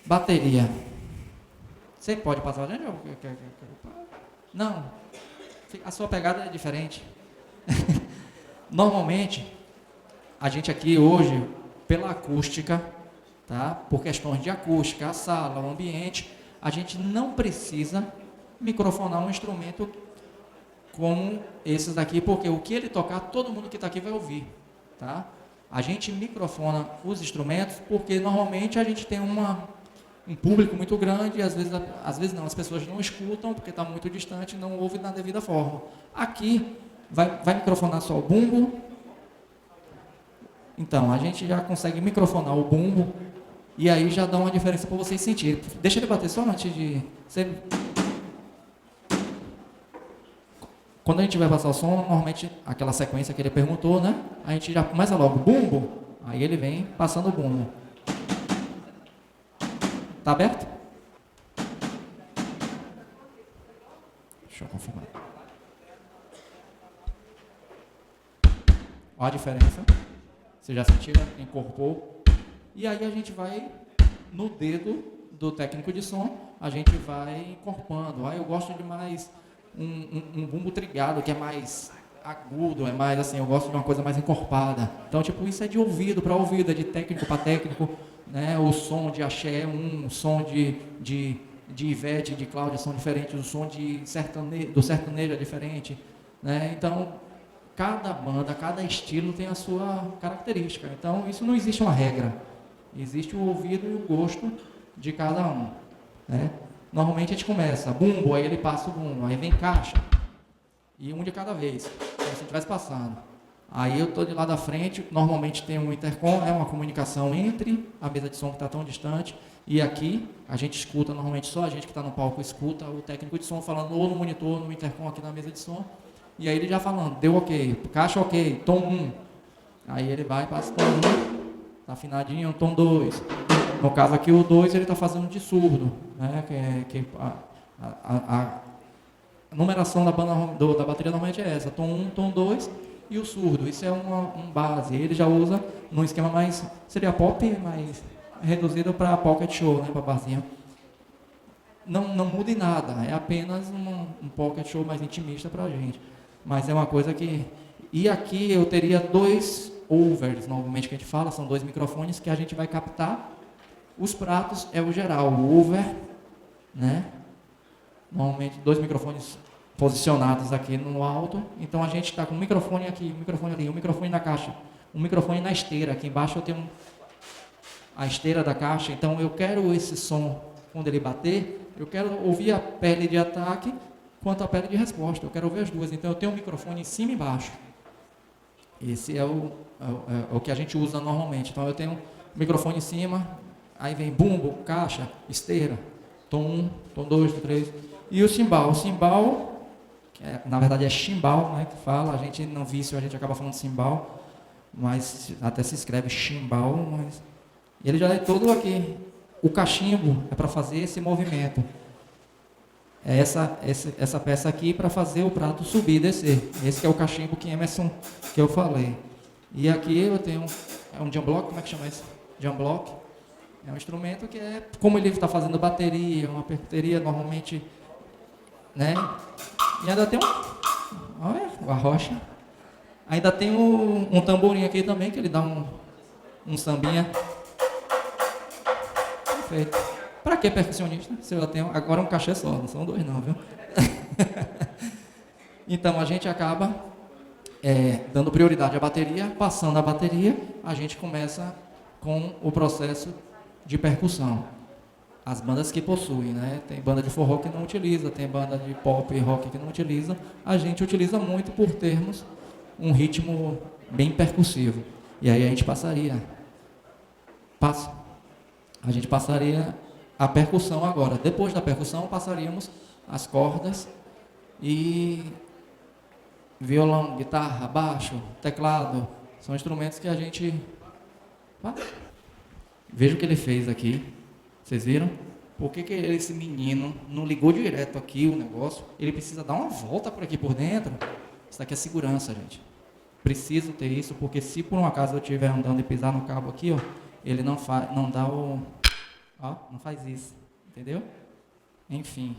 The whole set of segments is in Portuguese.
Bateria. Você pode passar, gente? Não. A sua pegada é diferente. Normalmente, a gente aqui hoje, pela acústica, tá? Por questões de acústica, a sala, o ambiente, a gente não precisa microfonar um instrumento como esses daqui, porque o que ele tocar, todo mundo que está aqui vai ouvir, tá? A gente microfona os instrumentos porque normalmente a gente tem um público muito grande e às vezes não, as pessoas não escutam porque está muito distante e não ouvem na devida forma. Aqui vai microfonar só o bumbo. Então, a gente já consegue microfonar o bumbo e aí já dá uma diferença para vocês sentirem. Deixa ele bater só antes de... Quando a gente vai passar o som, normalmente aquela sequência que ele perguntou, né? A gente já começa logo, bumbo, aí ele vem passando o bumbo. Tá aberto? Deixa eu confirmar. Olha a diferença. Você já sentiu? Incorporou. E aí a gente vai, no dedo do técnico de som, a gente vai encorpando. Aí eu gosto de mais um bumbo trigado, que é mais agudo, é mais assim, eu gosto de uma coisa mais encorpada. Então, tipo, isso é de ouvido para ouvido, é de técnico para técnico, né? O som de axé é um som de Ivete, de Cláudia são diferentes, o som do sertanejo é diferente, né? Então, cada banda, cada estilo tem a sua característica. Então, isso não existe uma regra. Existe o ouvido e o gosto de cada um, né? Normalmente a gente começa, bumbo, aí ele passa o bumbo, aí vem caixa, e um de cada vez, como se estivesse passando. Aí eu estou de lá da frente, normalmente tem um intercom, é uma comunicação entre a mesa de som que está tão distante, e aqui a gente escuta, normalmente só a gente que está no palco escuta o técnico de som falando ou no monitor, no intercom aqui na mesa de som, e aí ele já falando, deu ok, caixa ok, tom 1, aí ele vai e passa tom 1, tá afinadinho, tom 2. No caso aqui, o 2 ele está fazendo de surdo, né? A numeração da bateria normalmente é essa, tom 1, tom 2 e o surdo. Isso é um base. Ele já usa num esquema mais, seria pop, mais reduzido para pocket show, né? Para barzinho. Não muda em nada, é apenas um pocket show mais intimista para a gente. Mas é uma coisa que... E aqui eu teria 2 overs, normalmente que a gente fala, são 2 microfones que a gente vai captar. Os pratos é o geral, o over, né? Normalmente 2 microfones posicionados aqui no alto. Então a gente está com um microfone aqui, um microfone ali, um microfone na caixa, um microfone na esteira. Aqui embaixo eu tenho a esteira da caixa. Então eu quero esse som, quando ele bater, eu quero ouvir a pele de ataque quanto a pele de resposta. Eu quero ouvir as duas. Então eu tenho um microfone em cima e embaixo. Esse é o que a gente usa normalmente. Então eu tenho um microfone em cima, aí vem bumbo, caixa, esteira, tom 1, tom 2, tom 3. E o cimbal. O cimbal, na verdade é chimbal, né, que fala, a gente não vício, a gente acaba falando cimbal, mas até se escreve chimbal, mas ele já é todo aqui. O cachimbo é para fazer esse movimento. É essa peça aqui para fazer o prato subir e descer. Esse que é o cachimbo que Emerson, que eu falei. E aqui eu tenho um jam block, como é que chama isso? Jam block. É um instrumento que é, como ele está fazendo bateria, uma percuteria normalmente, né? E ainda tem olha, a rocha. Ainda tem um tamborim aqui também, que ele dá um sambinha. Perfeito. Para que percussionista? Se eu tenho agora um cachê só, não são 2 não, viu? Então a gente acaba dando prioridade à bateria, passando a bateria, a gente começa com o processo de percussão. As bandas que possuem, né? Tem banda de forró que não utiliza, tem banda de pop e rock que não utiliza. A gente utiliza muito por termos um ritmo bem percussivo. E aí a gente passaria a percussão agora. Depois da percussão passaríamos as cordas e violão, guitarra, baixo, teclado. São instrumentos que a gente... Veja o que ele fez aqui. Vocês viram? Por que esse menino não ligou direto aqui o negócio? Ele precisa dar uma volta por aqui por dentro. Isso aqui é segurança, gente. Preciso ter isso, porque se por um acaso eu estiver andando e pisar no cabo aqui, ó, ele não dá Ó, não faz isso, entendeu? Enfim,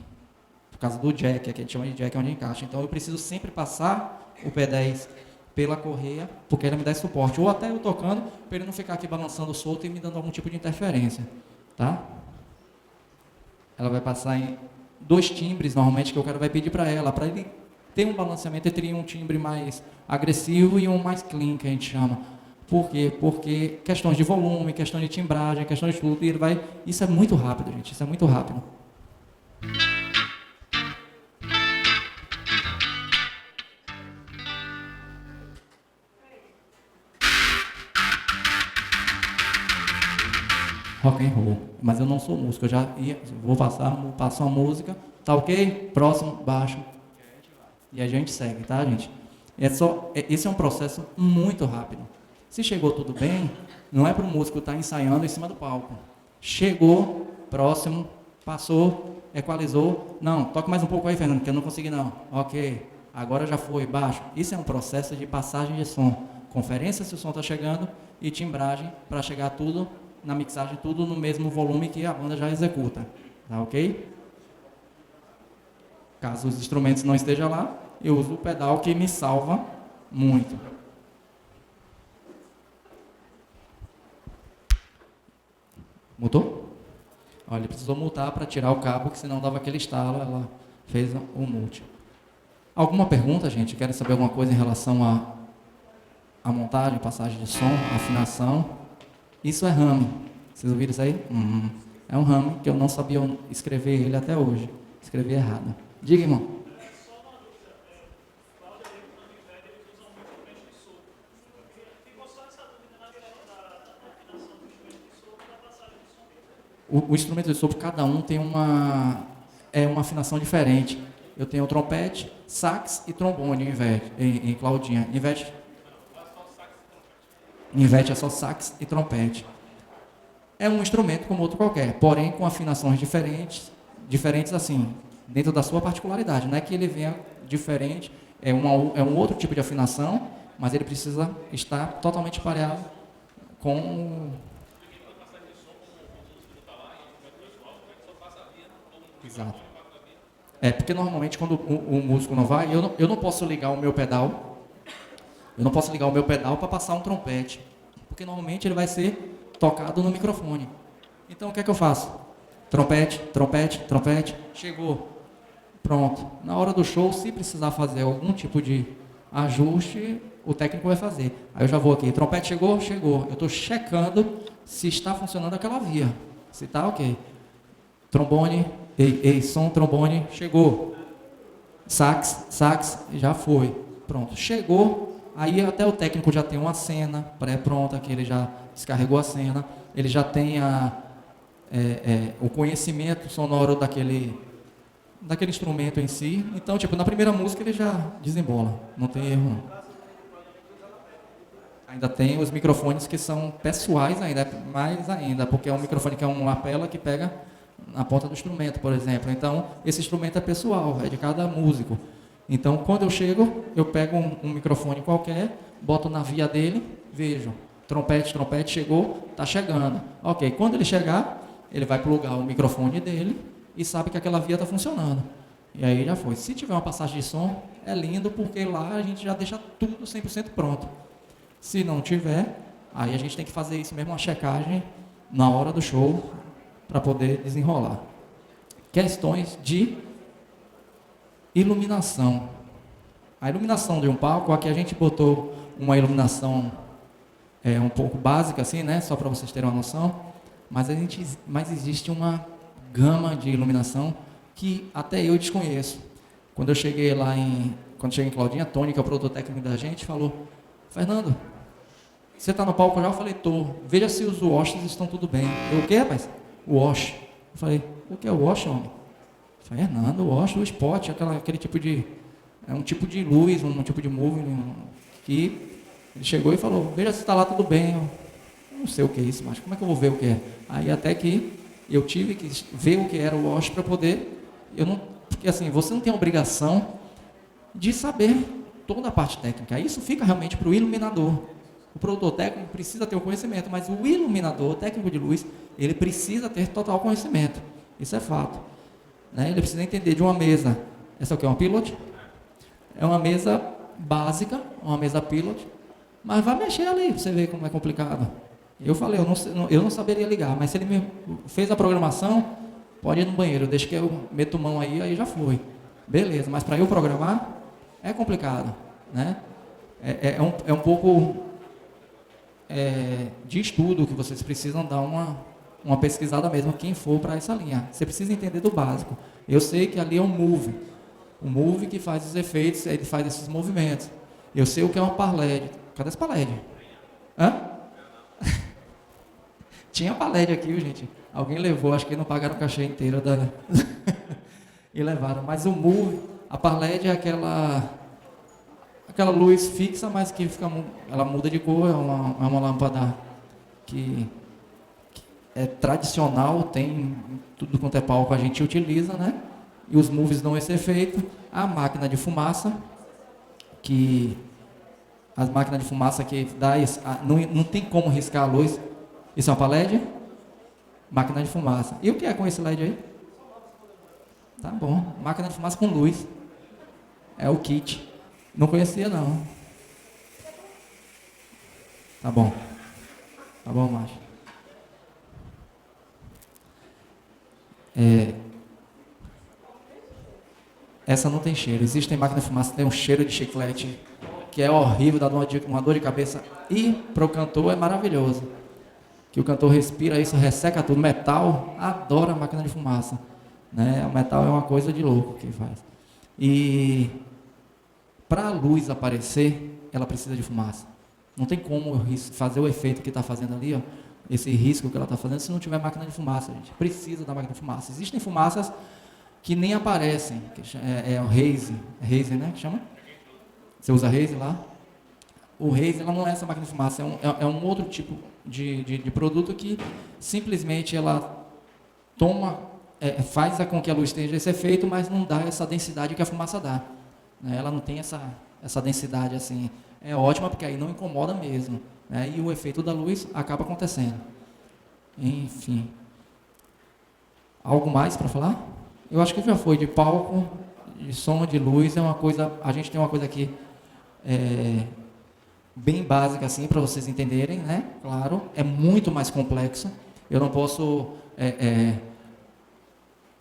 por causa do jack, que a gente chama de jack onde encaixa. Então eu preciso sempre passar o P10 pela correia, porque ele me dá esse suporte. Ou até eu tocando, para ele não ficar aqui balançando solto e me dando algum tipo de interferência. Tá? Ela vai passar em 2 timbres, normalmente, que o cara vai pedir para ele ter um balanceamento entre um timbre mais agressivo e um mais clean, que a gente chama. Por quê? Porque questões de volume, questão de timbragem, questões de tudo, isso é muito rápido, gente, isso é muito rápido. Rock and roll, mas eu não sou músico, eu já passo uma música, tá ok? Próximo, baixo, e a gente segue, tá, gente? Esse é um processo muito rápido. Se chegou tudo bem, não é para o músico estar ensaiando em cima do palco. Chegou, próximo, passou, equalizou, não, toque mais um pouco aí, Fernando, que eu não consegui não. Ok, agora já foi, baixo. Isso é um processo de passagem de som. Conferência se o som está chegando e timbragem para chegar tudo na mixagem, tudo no mesmo volume que a banda já executa. Tá ok? Caso os instrumentos não estejam lá, eu uso o pedal que me salva muito. Mutou? Olha, ele precisou mutar para tirar o cabo, que senão dava aquele estalo, ela fez o mute. Alguma pergunta, gente? Querem saber alguma coisa em relação à montagem, passagem de som, afinação? Isso é rame. Vocês ouviram isso aí? É um rame que eu não sabia escrever ele até hoje. Escrevi errado. Diga, irmão. O instrumento de sopro, cada um tem uma afinação diferente. Eu tenho o trompete, sax e trombone em Claudinha. Invete é só sax e trompete. É um instrumento como outro qualquer, porém com afinações diferentes assim, dentro da sua particularidade. Não é que ele venha diferente, é um outro tipo de afinação, mas ele precisa estar totalmente pareado com... Exato. Porque normalmente quando o músico não vai, eu não posso ligar o meu pedal, para passar um trompete, porque normalmente ele vai ser tocado no microfone. Então o que é que eu faço? Trompete, trompete, trompete, chegou, pronto. Na hora do show, se precisar fazer algum tipo de ajuste, o técnico vai fazer. Aí eu já vou aqui, trompete chegou, chegou. Eu estou checando se está funcionando aquela via, se está ok. Trombone, som, trombone, chegou. Sax, já foi. Pronto, chegou. Aí até o técnico já tem uma cena pré-pronta, que ele já descarregou a cena, ele já tem o conhecimento sonoro daquele instrumento em si. Então, tipo, na primeira música ele já desembola, não tem erro não. Ainda tem os microfones que são pessoais ainda, mais ainda, porque é um microfone que é um lapela que pega na ponta do instrumento, por exemplo. Então, esse instrumento é pessoal, é de cada músico. Então, quando eu chego, eu pego um microfone qualquer, boto na via dele, vejo, trompete, chegou, está chegando. Ok, quando ele chegar, ele vai plugar o microfone dele e sabe que aquela via está funcionando. E aí já foi. Se tiver uma passagem de som, é lindo, porque lá a gente já deixa tudo 100% pronto. Se não tiver, aí a gente tem que fazer isso mesmo, uma checagem na hora do show, para poder desenrolar. Questões de iluminação. A iluminação de um palco, aqui a gente botou uma iluminação um pouco básica, assim, né? Só para vocês terem uma noção. Mas existe uma gama de iluminação que até eu desconheço. Quando cheguei em Claudinha, a Tony, que é o produtor técnico da gente, falou: Fernando, você está no palco já? Eu falei: tô. Veja se os washes estão tudo bem. Eu: o que, rapaz? Wash. Eu falei: o que é o wash, homem? Fernando, o wash, o spot, aquele tipo de... É um tipo de luz, um tipo de movimento que ele chegou e falou: veja se está lá tudo bem. Eu não sei o que é isso, mas como é que eu vou ver o que é? Aí até que eu tive que ver o que era o wash para poder... Porque assim, você não tem a obrigação de saber toda a parte técnica. Isso fica realmente para o iluminador. O produtor técnico precisa ter o conhecimento, mas o iluminador, o técnico de luz, ele precisa ter total conhecimento. Isso é fato. Né? Ele precisa entender de uma mesa. Essa aqui é uma Pilot? É uma mesa básica, uma mesa Pilot, mas vai mexer ali, você vê como é complicado. Eu falei, eu não saberia ligar, mas se ele me fez a programação, pode ir no banheiro, deixa que eu meto mão aí já foi. Beleza, mas para eu programar, é complicado. Né? É um pouco de estudo que vocês precisam dar uma pesquisada mesmo, quem for para essa linha. Você precisa entender do básico. Eu sei que ali é um move. O move que faz os efeitos, ele faz esses movimentos. Eu sei o que é uma par LED. Cadê essa par LED? Hã? Tinha par LED aqui, gente. Alguém levou, acho que não pagaram o cachê inteiro e levaram. Mas o move, a par LED é aquela luz fixa, mas que ela muda de cor. É uma lâmpada que é tradicional, tem tudo quanto é palco a gente utiliza, né? E os moves dão esse efeito. A máquina de fumaça, as máquinas de fumaça que dá isso, não tem como riscar a luz. Isso é uma LED? Máquina de fumaça. E o que é com esse LED aí? Tá bom, máquina de fumaça com luz. É o kit. Não conhecia não. Tá bom, macho. Essa não tem cheiro. Existem máquinas de fumaça que tem um cheiro de chiclete que é horrível, dá uma dor de cabeça. E para o cantor é maravilhoso. Que o cantor respira isso, resseca tudo. Metal adora a máquina de fumaça. Né? O metal é uma coisa de louco que faz. E para a luz aparecer, ela precisa de fumaça. Não tem como fazer o efeito que está fazendo ali, ó, esse risco que ela está fazendo, se não tiver máquina de fumaça. A gente precisa da máquina de fumaça. Existem fumaças que nem aparecem, é o Raze, né, que chama? Você usa Raze lá? O Raze, ela não é essa máquina de fumaça, é um outro tipo de produto que simplesmente ela faz com que a luz tenha esse efeito, mas não dá essa densidade que a fumaça dá. Né? Ela não tem essa densidade assim, é ótima porque aí não incomoda mesmo. Né? E o efeito da luz acaba acontecendo. Enfim. Algo mais para falar? Eu acho que já foi de palco, de som, de luz, é uma coisa, a gente tem uma coisa aqui bem básica assim, para vocês entenderem, né? Claro, é muito mais complexo, eu não posso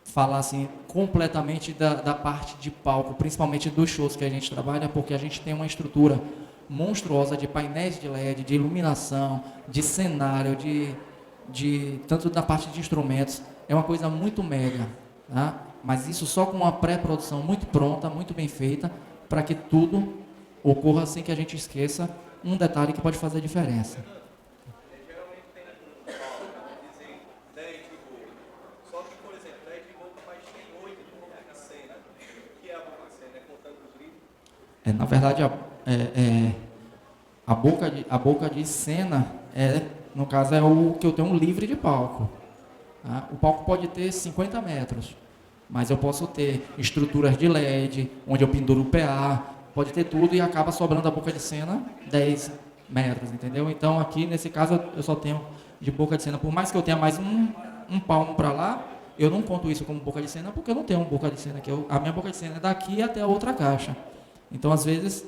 falar assim completamente da parte de palco, principalmente dos shows que a gente trabalha, porque a gente tem uma estrutura monstruosa de painéis de LED, de iluminação, de cenário, tanto da parte de instrumentos, é uma coisa muito mega. Tá? Mas isso só com uma pré-produção muito pronta, muito bem feita, para que tudo ocorra sem que a gente esqueça um detalhe que pode fazer a diferença. Geralmente tem dizer 10 de boca. Só que, por exemplo, 10 de boca, mas tem 8 de boca cena. O que é a boca cena? É contando os gritos? Na verdade, a boca de cena, no caso, é o que eu tenho um livre de palco. Tá? O palco pode ter 50 metros, mas eu posso ter estruturas de LED, onde eu penduro o PA, pode ter tudo e acaba sobrando a boca de cena 10 metros, entendeu? Então aqui, nesse caso, eu só tenho de boca de cena, por mais que eu tenha mais um palmo para lá, eu não conto isso como boca de cena, porque eu não tenho uma boca de cena aqui, a minha boca de cena é daqui até a outra caixa. Então, às vezes,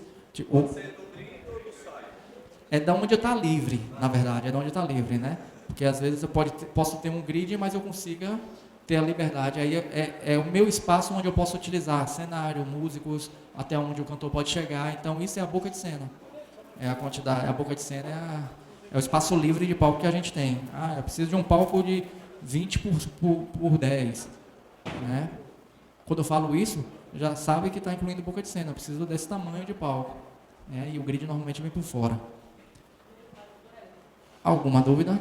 é da onde está livre, na verdade, é da onde está livre, né? Porque às vezes eu posso ter um grid, mas eu consiga ter a liberdade. Aí é o meu espaço onde eu posso utilizar cenário, músicos, até onde o cantor pode chegar. Então isso é a boca de cena. É a quantidade, a boca de cena é o espaço livre de palco que a gente tem. Eu preciso de um palco de 20 por 10. Né? Quando eu falo isso, já sabe que está incluindo boca de cena. Eu preciso desse tamanho de palco. Né? E o grid normalmente vem por fora. Alguma dúvida?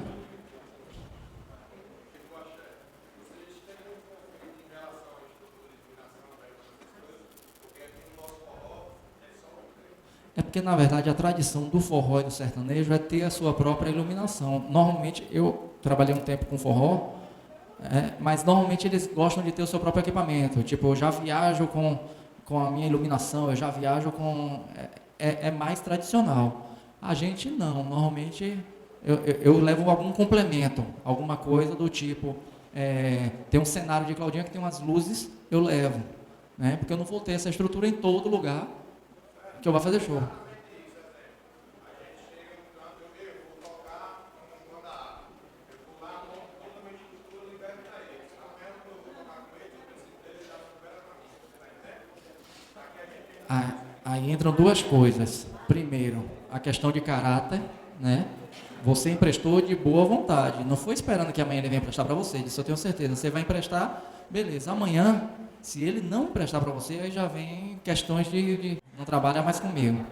É porque, na verdade, a tradição do forró e do sertanejo é ter a sua própria iluminação. Normalmente, eu trabalhei um tempo com forró, mas normalmente eles gostam de ter o seu próprio equipamento. Tipo, eu já viajo com a minha iluminação, eu já viajo com... É mais tradicional. A gente não, normalmente eu levo algum complemento, alguma coisa do tipo, tem um cenário de Claudinha que tem umas luzes, eu levo, né? Porque eu não vou ter essa estrutura em todo lugar que eu vou fazer show. Aí entram duas coisas. Primeiro, a questão de caráter, né? Você emprestou de boa vontade, não foi esperando que amanhã ele venha emprestar para você, disso eu tenho certeza. Você vai emprestar, beleza. Amanhã, se ele não emprestar para você, aí já vem questões de não trabalha mais comigo.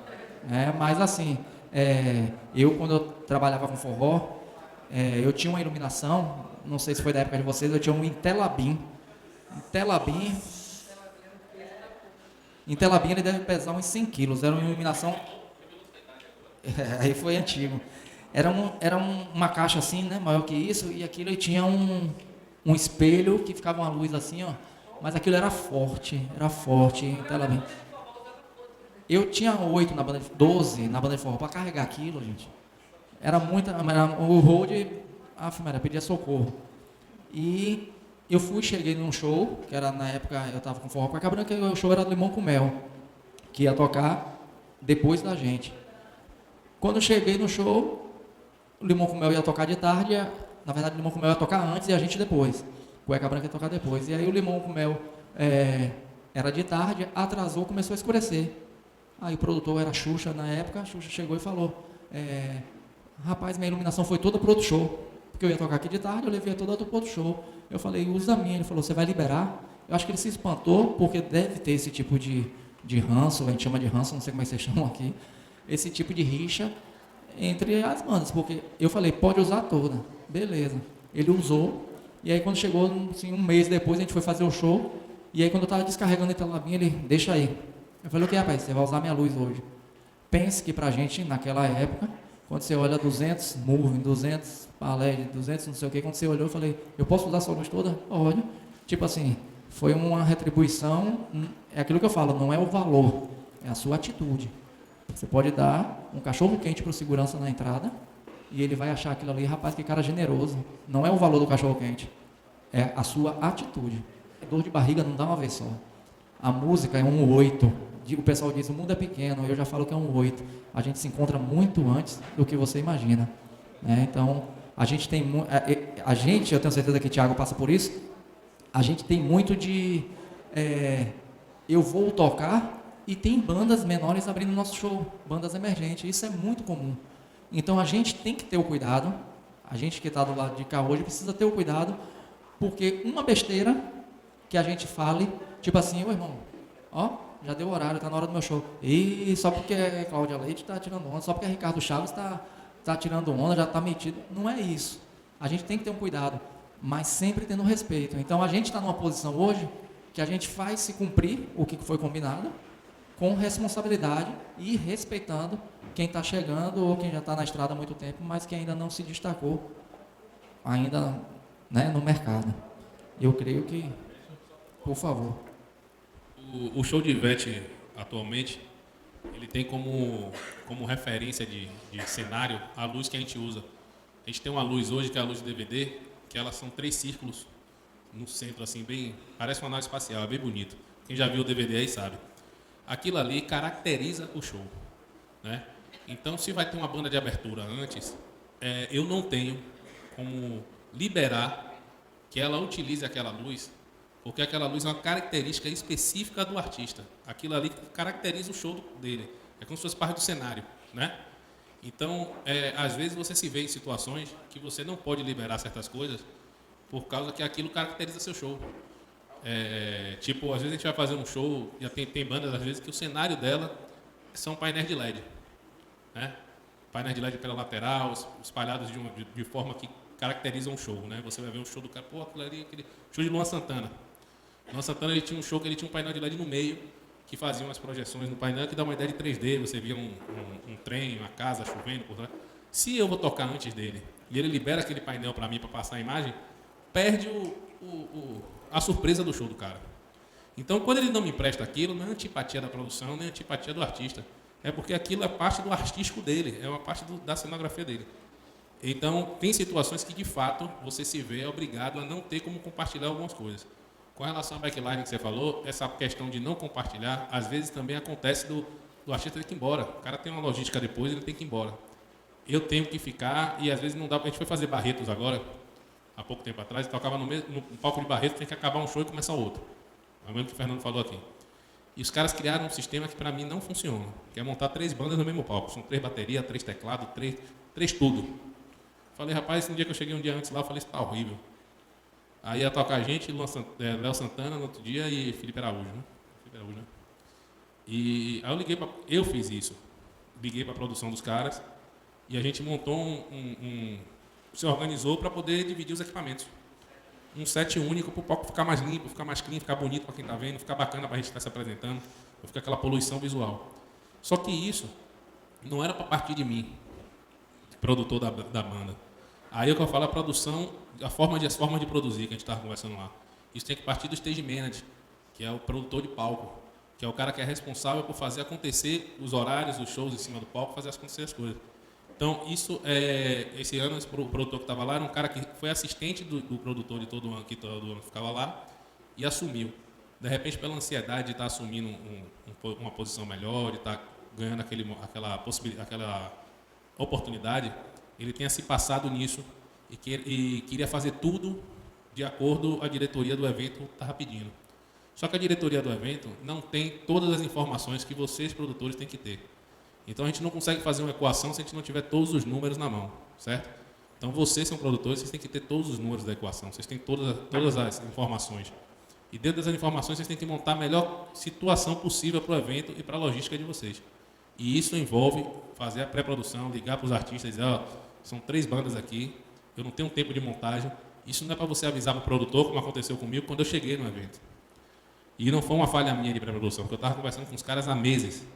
Mas assim, eu quando eu trabalhava com forró, eu tinha uma iluminação, não sei se foi da época de vocês, eu tinha um Intelabim. Intelabim ele deve pesar uns 100 quilos, era uma iluminação, aí foi antigo. Era uma caixa assim, né, maior que isso, e aquilo aí tinha um espelho que ficava uma luz assim, ó, mas aquilo era forte, Intelabim. Eu tinha 8 na banda, 12 na banda de forró, para carregar aquilo, gente. Era o road, pedia socorro. E eu cheguei num show, que era na época, eu estava com forró com a Branca, e o show era do Limão com Mel, que ia tocar depois da gente. Quando eu cheguei no show, o Limão com Mel ia tocar de tarde, na verdade o Limão com Mel ia tocar antes e a gente depois. Cueca Branca ia tocar depois. E aí o Limão com Mel era de tarde, atrasou, começou a escurecer. Aí o produtor era Xuxa na época, a Xuxa chegou e falou, rapaz, minha iluminação foi toda pro outro show, porque eu ia tocar aqui de tarde, eu levei toda pro outro show. Eu falei, usa a minha. Ele falou, você vai liberar? Eu acho que ele se espantou, porque deve ter esse tipo de ranço, a gente chama de ranço, não sei como é que vocês chamam aqui, esse tipo de rixa entre as bandas, porque eu falei, pode usar toda, beleza. Ele usou, e aí quando chegou, assim, um mês depois, a gente foi fazer o show, e aí quando eu estava descarregando a Intelabim, ele, deixa aí. Eu falei, o que, rapaz, você vai usar minha luz hoje. Pense que pra gente, naquela época, quando você olha 200 Moving, 200 Paled, 200 não sei o que, quando você olhou, eu falei, eu posso usar sua luz toda? Pode. Tipo assim, foi uma retribuição, é aquilo que eu falo, não é o valor, é a sua atitude. Você pode dar um cachorro quente para o segurança na entrada e ele vai achar aquilo ali, rapaz, que cara generoso. Não é o valor do cachorro quente, é a sua atitude. Dor de barriga não dá uma vez só. A música é um 8. O pessoal diz, o mundo é pequeno, eu já falo que é um 8. A gente se encontra muito antes do que você imagina. Então, a gente tem eu tenho certeza que o Thiago passa por isso, a gente tem muito de eu vou tocar e tem bandas menores abrindo nosso show, bandas emergentes, isso é muito comum. Então a gente tem que ter o cuidado, a gente que está do lado de cá hoje precisa ter o cuidado, porque uma besteira que a gente fale, tipo assim, ô irmão, ó, já deu horário, está na hora do meu show. E só porque Cláudia Leite está tirando onda, só porque Ricardo Chaves está tirando onda, já está metido. Não é isso. A gente tem que ter um cuidado, mas sempre tendo respeito. Então a gente está numa posição hoje que a gente faz se cumprir o que foi combinado, com responsabilidade e respeitando quem está chegando ou quem já está na estrada há muito tempo, mas que ainda não se destacou ainda, né, no mercado. Eu creio que, por favor. O show de Ivete, atualmente, ele tem como referência de cenário a luz que a gente usa. A gente tem uma luz hoje, que é a luz de DVD, que elas são 3 círculos no centro, assim, bem, parece uma nave espacial, é bem bonito. Quem já viu o DVD aí sabe. Aquilo ali caracteriza o show, né? Então, se vai ter uma banda de abertura antes, eu não tenho como liberar que ela utilize aquela luz, porque aquela luz é uma característica específica do artista. Aquilo ali caracteriza o show dele. É como se fosse parte do cenário, né? Então, às vezes você se vê em situações que você não pode liberar certas coisas por causa que aquilo caracteriza seu show. Tipo, às vezes a gente vai fazer um show, já tem bandas às vezes que o cenário dela são painéis de LED, né? Painéis de LED pela lateral, espalhados de forma que caracterizam um show, né? Você vai ver um show do cara, pô, aquele show de Luan Santana. Luan Santana, ele tinha um show que ele tinha um painel de LED no meio, que fazia umas projeções no painel que dá uma ideia de 3D, você via um trem, uma casa chovendo por trás. Se eu vou tocar antes dele e ele libera aquele painel para mim para passar a imagem, perde a surpresa do show do cara. Então, quando ele não me empresta aquilo, não é antipatia da produção, nem antipatia do artista. é porque aquilo é parte do artístico dele, é uma parte da cenografia dele. Então, tem situações que, de fato, você se vê obrigado a não ter como compartilhar algumas coisas. Com relação ao backline que você falou, essa questão de não compartilhar, às vezes também acontece do artista ter que ir embora. O cara tem uma logística depois, ele tem que ir embora. Eu tenho que ficar, e às vezes não dá. A gente foi fazer Barretos agora, há pouco tempo atrás, e tocava no palco de Barretos, tem que acabar um show e começar outro. É o mesmo que o Fernando falou aqui. E os caras criaram um sistema que para mim não funciona, que é montar 3 bandas no mesmo palco. São 3 baterias, 3 teclados, 3 tudo. Falei, rapaz, no dia que eu cheguei um dia antes lá, eu falei, isso tá horrível. Aí ia tocar a gente, Léo Santana no outro dia e Felipe Araújo, né? E aí eu fiz isso. Liguei para a produção dos caras e a gente montou se organizou para poder dividir os equipamentos. Um set único para o palco ficar mais limpo, ficar mais clean, ficar bonito para quem está vendo, ficar bacana para a gente estar se apresentando, não ficar aquela poluição visual. Só que isso não era para partir de mim, produtor da banda. Aí é que eu falo a produção, as formas de produzir que a gente estava conversando lá. Isso tem que partir do stage manager, que é o produtor de palco, que é o cara que é responsável por fazer acontecer os horários, os shows em cima do palco, fazer acontecer as coisas. Então, esse ano, o produtor que estava lá era um cara que foi assistente do produtor de todo ano, que todo ano ficava lá, e assumiu. De repente, pela ansiedade de estar assumindo uma posição melhor, de estar ganhando aquela oportunidade, ele tenha se passado nisso e queria fazer tudo de acordo com a diretoria do evento estava pedindo. Só que a diretoria do evento não tem todas as informações que vocês, produtores, têm que ter. Então, a gente não consegue fazer uma equação se a gente não tiver todos os números na mão, certo? Então, vocês são produtores, vocês têm que ter todos os números da equação, vocês têm todas as informações. E dentro dessas informações, vocês têm que montar a melhor situação possível para o evento e para a logística de vocês. E isso envolve fazer a pré-produção, ligar para os artistas e dizer, ó, são 3 bandas aqui, eu não tenho tempo de montagem. Isso não é para você avisar para o produtor, como aconteceu comigo quando eu cheguei no evento. E não foi uma falha minha de pré-produção, porque eu estava conversando com os caras há meses.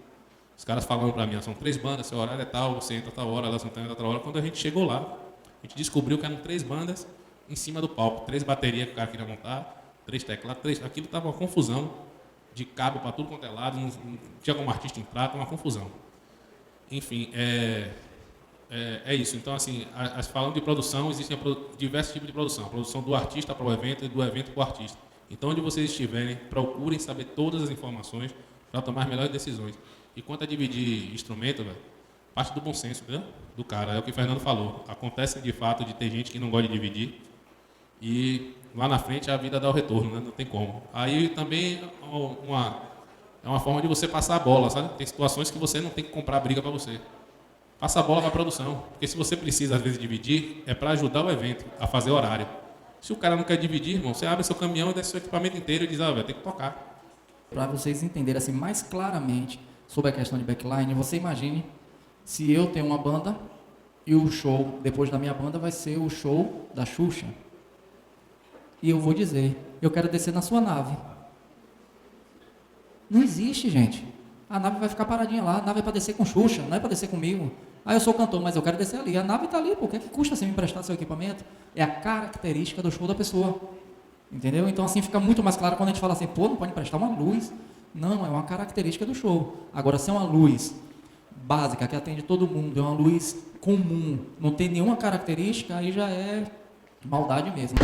Os caras falando para mim, são 3 bandas, seu horário é tal, você entra a tal hora, Léo Santana entra a tal hora. Quando a gente chegou lá, a gente descobriu que eram 3 bandas em cima do palco, 3 baterias que o cara queria montar, 3 teclados, aquilo estava uma confusão de cabo para tudo quanto é lado, não tinha como artista entrar, uma confusão. Enfim, é isso. Então, assim, falando de produção, existem diversos tipos de produção. A produção do artista para o evento e do evento para o artista. Então, onde vocês estiverem, procurem saber todas as informações para tomar as melhores decisões. E quanto a dividir instrumento, velho, parte do bom senso, entendeu? Do cara. É o que o Fernando falou. Acontece, de fato, de ter gente que não gosta de dividir e lá na frente a vida dá o retorno, né? Não tem como. Aí também é uma forma de você passar a bola, sabe? Tem situações que você não tem que comprar briga para você. Passa a bola para a produção. Porque se você precisa, às vezes, dividir, é para ajudar o evento a fazer horário. Se o cara não quer dividir, irmão, você abre seu caminhão e desce seu equipamento inteiro e diz, velho, tem que tocar. Para vocês entenderem assim, mais claramente sobre a questão de backline, você imagine se eu tenho uma banda e o show, depois da minha banda, vai ser o show da Xuxa. E eu vou dizer, eu quero descer na sua nave. Não existe, gente. A nave vai ficar paradinha lá, a nave é para descer com Xuxa, não é para descer comigo. Ah, eu sou cantor, mas eu quero descer ali. A nave está ali, por que custa você me emprestar seu equipamento? É a característica do show da pessoa. Entendeu? Então, assim, fica muito mais claro quando a gente fala assim, pô, não pode emprestar uma luz. Não, é uma característica do show. Agora, se é uma luz básica, que atende todo mundo, é uma luz comum, não tem nenhuma característica, aí já é maldade mesmo.